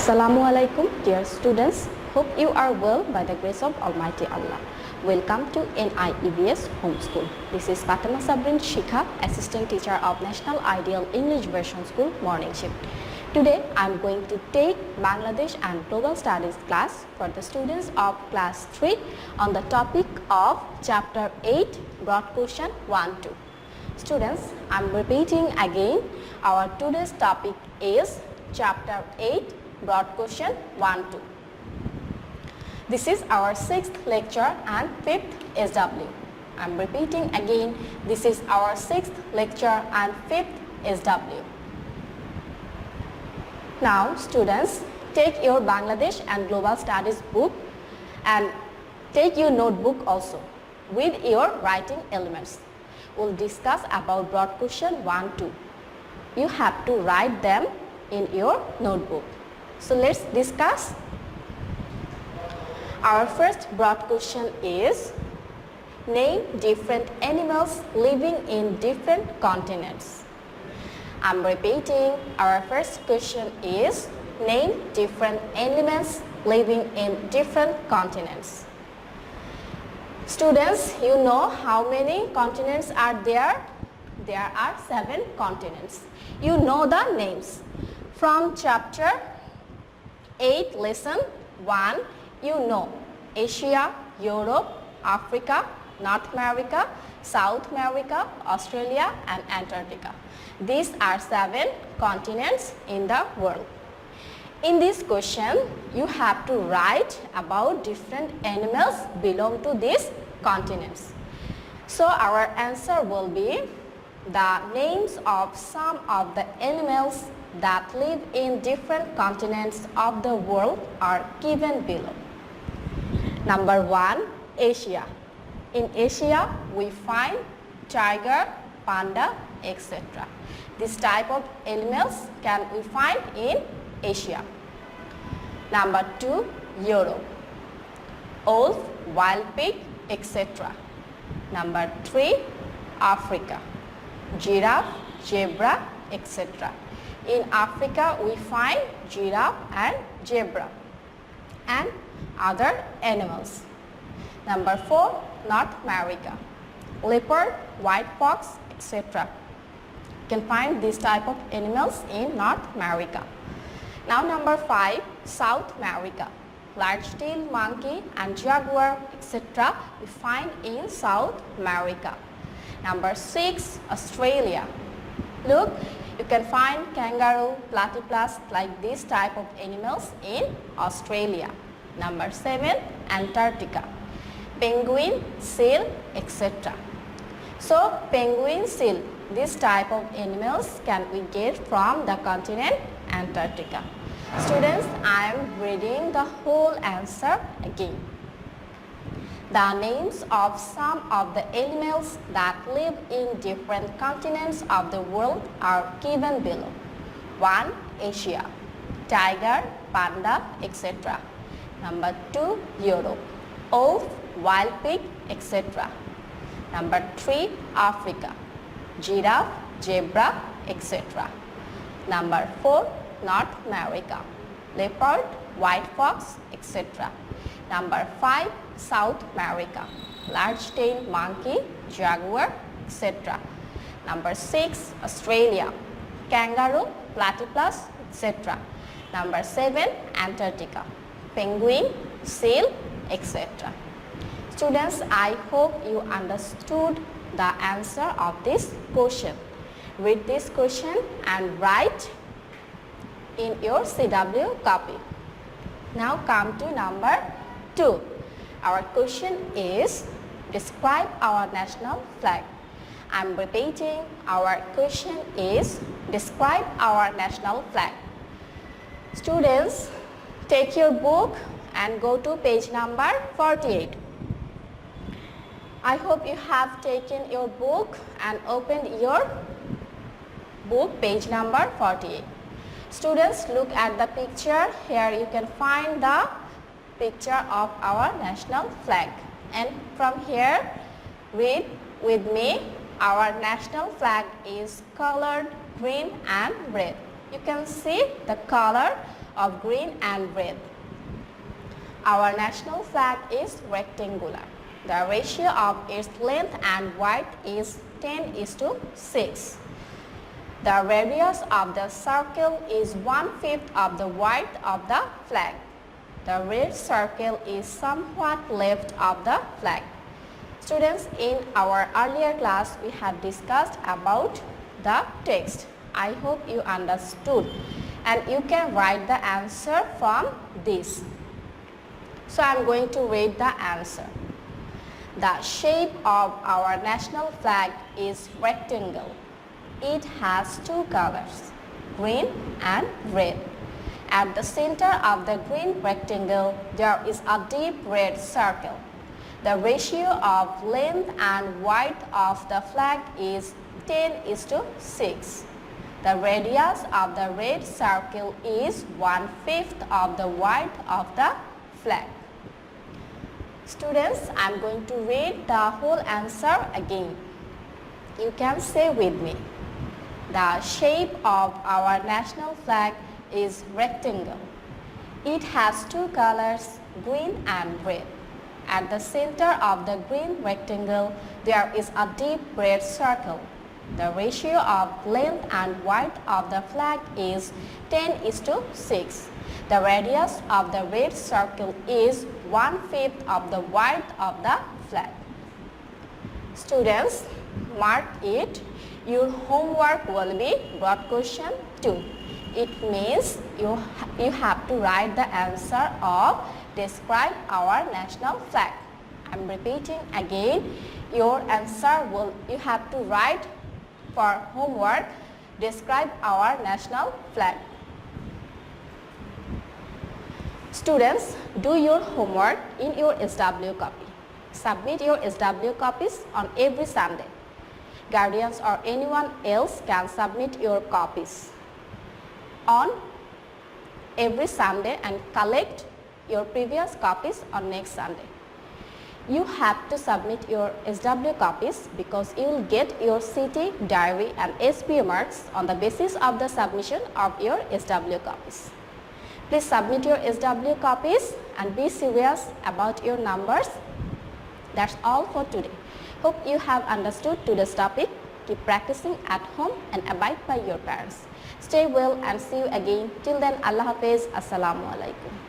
Assalamu alaikum, dear students. Hope you are well by the grace of Almighty Allah. Welcome to NIEVS Homeschool. This is Fatema Sabrin Shikha, Assistant Teacher of National Ideal English Version School Morning Shift. Today I am going to take Bangladesh and Global Studies class for the students of class 3 on the topic of chapter 8 broad question 1-2. Students, I am repeating again, our today's topic is chapter 8 broad question 1-2. This is our 6th lecture and 5th SW. I am repeating again, this is our 6th lecture and 5th SW. Now students, take your Bangladesh and Global Studies book and take your notebook also with your writing elements. We'll discuss about broad question 1-2. You have to write them in your notebook. So let's discuss. Our first broad question is, name different animals living in different continents. I'm repeating, our first question is, name different animals living in different continents. Students, you know how many continents are there? There are 7 continents. You know the names. From chapter 8 lesson 1, you know Asia, Europe, Africa, North America, South America, Australia and Antarctica. These are 7 continents in the world. In this question, you have to write about different animals belong to these continents. So our answer will be the names of some of the animals that live in different continents of the world are given below. Number 1, Asia. In Asia, we find tiger, panda, etc. This type of animals can we find in Asia. Number 2, Europe. Wolf, wild pig, etc. Number 3, Africa. Giraffe, zebra, etc. In Africa, we find giraffe and zebra and other animals. Number 4, North America. Leopard, white fox, etc. You can find this type of animals in North America. Now number 5, South America. Large-tailed monkey and jaguar, etc. we find in South America. Number 6, Australia. Look, you can find kangaroo, platypus like this type of animals in Australia. Number 7, Antarctica. Penguin, seal, etc. So penguin, seal, this type of animals can we get from the continent Antarctica. Students, I am reading the whole answer again. The names of some of the animals that live in different continents of the world are given below. 1, Asia, tiger, panda, etc. Number 2, Europe, wolf, wild pig, etc. Number 3, Africa, giraffe, zebra, etc. Number 4, North America, leopard, white fox, etc. Number 5, South America, large-tailed monkey, jaguar, etc. Number 6, Australia, kangaroo, platypus, etc. Number 7, Antarctica, penguin, seal, etc. Students, I hope you understood the answer of this question. Read this question and write in your CW copy. Now come to number 2. Our question is, describe our national flag. I am repeating, our question is, describe our national flag. Students, take your book and go to page number 48. I hope you have taken your book and opened your book, page number 48. Students, look at the picture. Here you can find the picture of our national flag. And from here, read with me, our national flag is colored green and red. You can see the color of green and red. Our national flag is rectangular. The ratio of its length and width is 10:6. The radius of the circle is 1/5 of the width of the flag. The red circle is somewhat left of the flag. Students, in our earlier class we have discussed about the text. I hope you understood and you can write the answer from this. So I am going to read the answer. The shape of our national flag is rectangle. It has two colors, green and red. At the center of the green rectangle, there is a deep red circle. The ratio of length and width of the flag is 10:6. The radius of the red circle is 1/5 of the width of the flag. Students, I am going to read the whole answer again. You can say with me. The shape of our national flag is rectangle. It has two colors, green and red. At the center of the green rectangle, there is a deep red circle. The ratio of length and width of the flag is 10:6. The radius of the red circle is 1/5 of the width of the flag. Students, mark it. Your homework will be broad question 2. It means you have to write the answer of describe our national flag. I am repeating again. Your answer you have to write for homework, describe our national flag. Students, do your homework in your SW copy. Submit your SW copies on every Sunday. Guardians or anyone else can submit your copies on every Sunday and collect your previous copies on next Sunday. You have to submit your SW copies because you will get your CT, diary and SPA marks on the basis of the submission of your SW copies. Please submit your SW copies and be serious about your numbers. That's all for today. Hope you have understood today's topic. Keep practicing at home and abide by your parents. Stay well and see you again. Till then, Allah Hafiz. Assalamu alaikum.